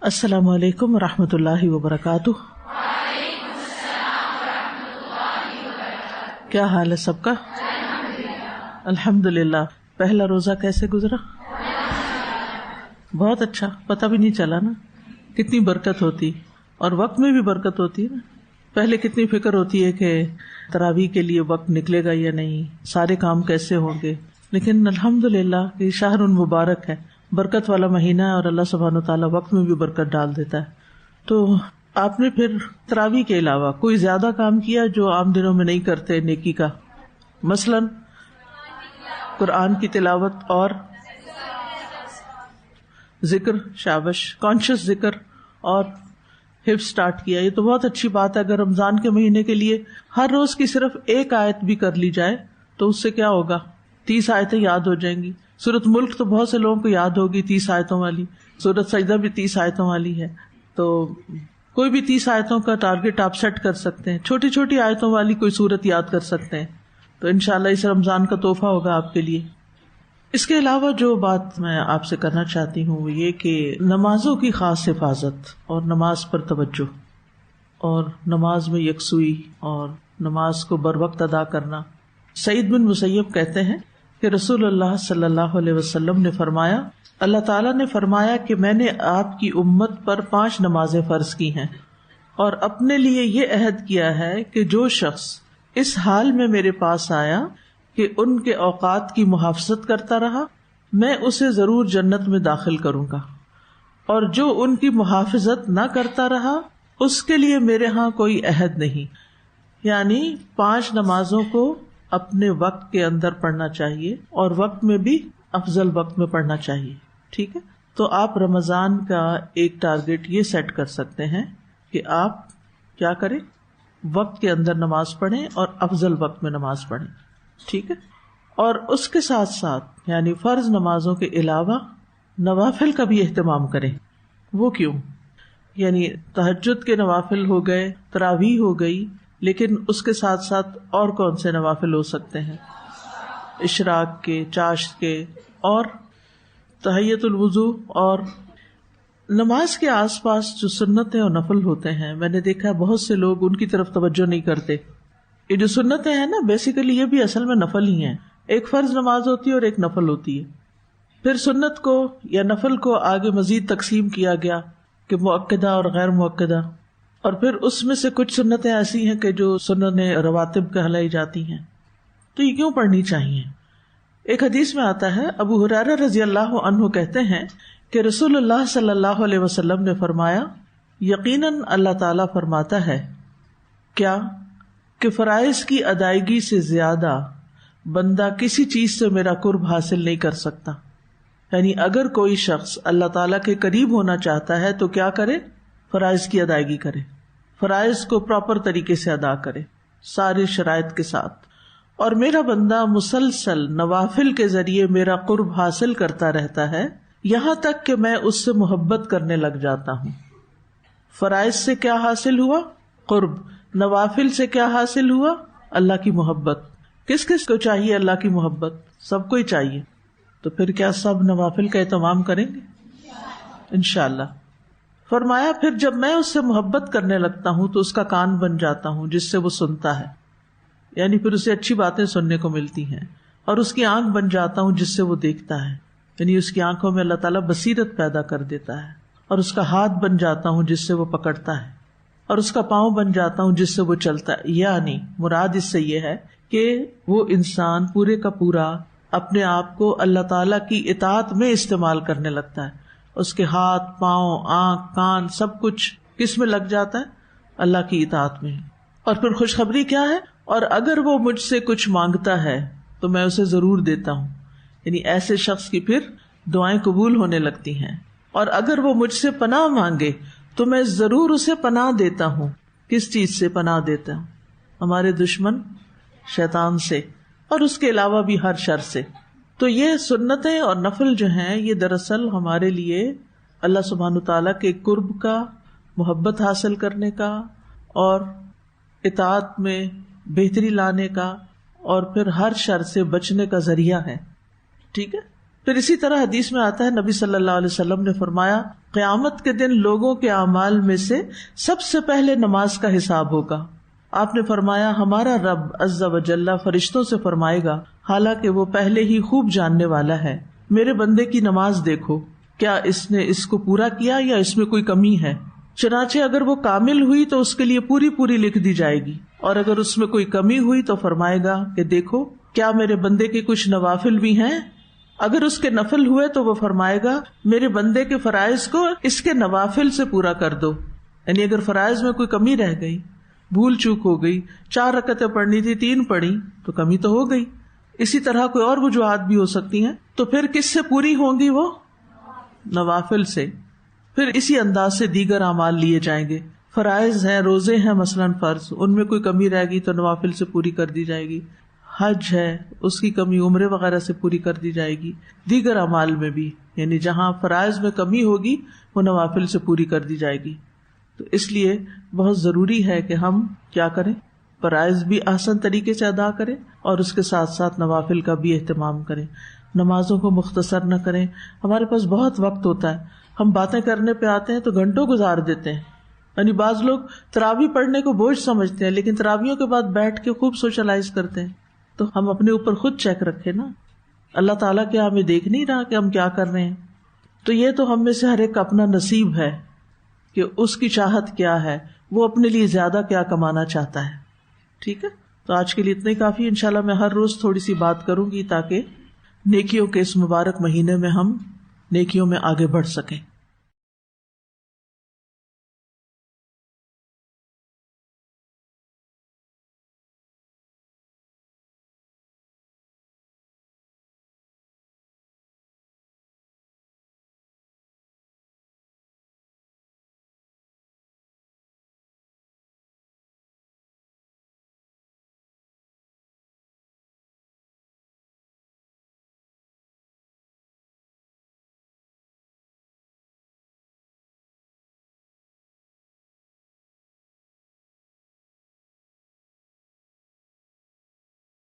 السلام علیکم ورحمۃ اللہ وبرکاتہ۔ کیا حال ہے سب کا؟ الحمدللہ۔ پہلا روزہ کیسے گزرا؟ بہت اچھا، پتہ بھی نہیں چلا نا کتنی برکت ہوتی، اور وقت میں بھی برکت ہوتی ہے نا۔ پہلے کتنی فکر ہوتی ہے کہ تراویح کے لیے وقت نکلے گا یا نہیں، سارے کام کیسے ہوں گے، لیکن الحمدللہ یہ شہر مبارک ہے، برکت والا مہینہ ہے، اور اللہ سبحانہ وتعالیٰ وقت میں بھی برکت ڈال دیتا ہے۔ تو آپ نے پھر تراویح کے علاوہ کوئی زیادہ کام کیا جو عام دنوں میں نہیں کرتے نیکی کا؟ مثلاً قرآن کی تلاوت اور ذکر، شابش، کانشیس ذکر اور حفظ سٹارٹ کیا۔ یہ تو بہت اچھی بات ہے۔ اگر رمضان کے مہینے کے لیے ہر روز کی صرف ایک آیت بھی کر لی جائے تو اس سے کیا ہوگا؟ 30 آیتیں یاد ہو جائیں گی۔ سورۃ ملک تو بہت سے لوگوں کو یاد ہوگی، 30 آیتوں والی۔ سورۃ سجدہ بھی 30 آیتوں والی ہے، تو کوئی بھی 30 آیتوں کا ٹارگٹ آپ سیٹ کر سکتے ہیں۔ چھوٹی چھوٹی آیتوں والی کوئی سورت یاد کر سکتے ہیں، تو انشاءاللہ اس رمضان کا تحفہ ہوگا آپ کے لیے۔ اس کے علاوہ جو بات میں آپ سے کرنا چاہتی ہوں وہ یہ کہ نمازوں کی خاص حفاظت اور نماز پر توجہ اور نماز میں یکسوئی اور نماز کو بر وقت ادا کرنا۔ سعید بن مسیب کہتے ہیں کہ رسول اللہ صلی اللہ علیہ وسلم نے فرمایا، اللہ تعالیٰ نے فرمایا کہ میں نے آپ کی امت پر 5 نمازیں فرض کی ہیں، اور اپنے لیے یہ عہد کیا ہے کہ جو شخص اس حال میں میرے پاس آیا کہ ان کے اوقات کی محافظت کرتا رہا، میں اسے ضرور جنت میں داخل کروں گا، اور جو ان کی محافظت نہ کرتا رہا اس کے لیے میرے ہاں کوئی عہد نہیں۔ یعنی 5 نمازوں کو اپنے وقت کے اندر پڑھنا چاہیے، اور وقت میں بھی افضل وقت میں پڑھنا چاہیے، ٹھیک ہے؟ تو آپ رمضان کا ایک ٹارگٹ یہ سیٹ کر سکتے ہیں کہ آپ کیا کریں، وقت کے اندر نماز پڑھیں اور افضل وقت میں نماز پڑھیں، ٹھیک ہے؟ اور اس کے ساتھ ساتھ یعنی فرض نمازوں کے علاوہ نوافل کا بھی اہتمام کریں۔ وہ کیوں؟ یعنی تہجد کے نوافل ہو گئے، تراویح ہو گئی، لیکن اس کے ساتھ ساتھ اور کون سے نوافل ہو سکتے ہیں؟ اشراق کے، چاشت کے، اور تحیۃ الوضو، اور نماز کے آس پاس جو سنتیں اور نفل ہوتے ہیں، میں نے دیکھا بہت سے لوگ ان کی طرف توجہ نہیں کرتے۔ یہ جو سنتیں ہیں نا، بیسیکلی یہ بھی اصل میں نفل ہی ہیں۔ ایک فرض نماز ہوتی ہے اور ایک نفل ہوتی ہے۔ پھر سنت کو یا نفل کو آگے مزید تقسیم کیا گیا کہ مؤکدہ اور غیر مؤکدہ، اور پھر اس میں سے کچھ سنتیں ایسی ہیں کہ جو سنن رواتب کہلائی جاتی ہیں۔ تو یہ کیوں پڑھنی چاہیے؟ ایک حدیث میں آتا ہے، ابو ہریرہ رضی اللہ عنہ کہتے ہیں کہ رسول اللہ صلی اللہ علیہ وسلم نے فرمایا، یقیناً اللہ تعالیٰ فرماتا ہے کیا کہ فرائض کی ادائیگی سے زیادہ بندہ کسی چیز سے میرا قرب حاصل نہیں کر سکتا۔ یعنی اگر کوئی شخص اللہ تعالیٰ کے قریب ہونا چاہتا ہے تو کیا کرے؟ فرائض کی ادائیگی کرے، فرائض کو پراپر طریقے سے ادا کرے، ساری شرائط کے ساتھ، اور میرا بندہ مسلسل نوافل کے ذریعے میرا قرب حاصل کرتا رہتا ہے، یہاں تک کہ میں اس سے محبت کرنے لگ جاتا ہوں۔ فرائض سے کیا حاصل ہوا؟ قرب۔ نوافل سے کیا حاصل ہوا؟ اللہ کی محبت۔ کس کس کو چاہیے اللہ کی محبت؟ سب کو ہی چاہیے۔ تو پھر کیا سب نوافل کا اہتمام کریں گے؟ انشاءاللہ۔ فرمایا پھر جب میں اس سے محبت کرنے لگتا ہوں تو اس کا کان بن جاتا ہوں جس سے وہ سنتا ہے، یعنی پھر اسے اچھی باتیں سننے کو ملتی ہیں، اور اس کی آنکھ بن جاتا ہوں جس سے وہ دیکھتا ہے، یعنی اس کی آنکھوں میں اللہ تعالیٰ بصیرت پیدا کر دیتا ہے، اور اس کا ہاتھ بن جاتا ہوں جس سے وہ پکڑتا ہے، اور اس کا پاؤں بن جاتا ہوں جس سے وہ چلتا ہے۔ یعنی مراد اس سے یہ ہے کہ وہ انسان پورے کا پورا اپنے آپ کو اللہ تعالیٰ کی اطاعت میں استعمال کرنے لگتا ہے۔ اس کے ہاتھ، پاؤں، آنکھ، کان، سب کچھ کس میں لگ جاتا ہے؟ اللہ کی اطاعت میں۔ اور پھر خوشخبری کیا ہے؟ اور اگر وہ مجھ سے کچھ مانگتا ہے تو میں اسے ضرور دیتا ہوں، یعنی ایسے شخص کی پھر دعائیں قبول ہونے لگتی ہیں۔ اور اگر وہ مجھ سے پناہ مانگے تو میں ضرور اسے پناہ دیتا ہوں۔ کس چیز سے پناہ دیتا ہوں؟ ہمارے دشمن شیطان سے، اور اس کے علاوہ بھی ہر شر سے۔ تو یہ سنتیں اور نفل جو ہیں یہ دراصل ہمارے لیے اللہ سبحانہ تعالیٰ کے قرب کا، محبت حاصل کرنے کا، اور اطاعت میں بہتری لانے کا، اور پھر ہر شر سے بچنے کا ذریعہ ہے، ٹھیک ہے؟ پھر اسی طرح حدیث میں آتا ہے، نبی صلی اللہ علیہ وسلم نے فرمایا قیامت کے دن لوگوں کے اعمال میں سے سب سے پہلے نماز کا حساب ہوگا. آپ نے فرمایا ہمارا رب عز و جل فرشتوں سے فرمائے گا، حالانکہ وہ پہلے ہی خوب جاننے والا ہے، میرے بندے کی نماز دیکھو، کیا اس نے اس کو پورا کیا یا اس میں کوئی کمی ہے. چنانچہ اگر وہ کامل ہوئی تو اس کے لیے پوری پوری لکھ دی جائے گی، اور اگر اس میں کوئی کمی ہوئی تو فرمائے گا کہ دیکھو کیا میرے بندے کے کچھ نوافل بھی ہیں. اگر اس کے نفل ہوئے تو وہ فرمائے گا میرے بندے کے فرائض کو اس کے نوافل سے پورا کر دو. یعنی اگر فرائض میں کوئی کمی رہ گئی، بھول چوک ہو گئی، 4 رکعتیں پڑھنی تھی 3 پڑھی تو کمی تو ہو گئی. اسی طرح کوئی اور وجوہات بھی ہو سکتی ہیں، تو پھر کس سے پوری ہوں گی؟ وہ نوافل سے. پھر اسی انداز سے دیگر اعمال لیے جائیں گے. فرائض ہیں، روزے ہیں مثلاً فرض، ان میں کوئی کمی رہ گئی تو نوافل سے پوری کر دی جائے گی. حج ہے، اس کی کمی عمرے وغیرہ سے پوری کر دی جائے گی. دیگر اعمال میں بھی، یعنی جہاں فرائض میں کمی ہوگی وہ نوافل سے پوری کر دی جائے گی. تو اس لیے بہت ضروری ہے کہ ہم کیا کریں، فرائض بھی آسان طریقے سے ادا کریں اور اس کے ساتھ ساتھ نوافل کا بھی اہتمام کریں. نمازوں کو مختصر نہ کریں. ہمارے پاس بہت وقت ہوتا ہے، ہم باتیں کرنے پہ آتے ہیں تو گھنٹوں گزار دیتے ہیں. یعنی بعض لوگ تراویح پڑھنے کو بوجھ سمجھتے ہیں، لیکن تراویحوں کے بعد بیٹھ کے خوب سوشلائز کرتے ہیں. تو ہم اپنے اوپر خود چیک رکھیں نا، اللہ تعالیٰ کیا ہمیں دیکھ نہیں رہا کہ ہم کیا کر رہے ہیں؟ تو یہ تو ہم میں سے ہر ایک کا اپنا نصیب ہے کہ اس کی چاہت کیا ہے، وہ اپنے لیے زیادہ کیا کمانا چاہتا ہے. ٹھیک ہے، تو آج کے لیے اتنا ہی کافی. انشاءاللہ میں ہر روز تھوڑی سی بات کروں گی تاکہ نیکیوں کے اس مبارک مہینے میں ہم نیکیوں میں آگے بڑھ سکیں.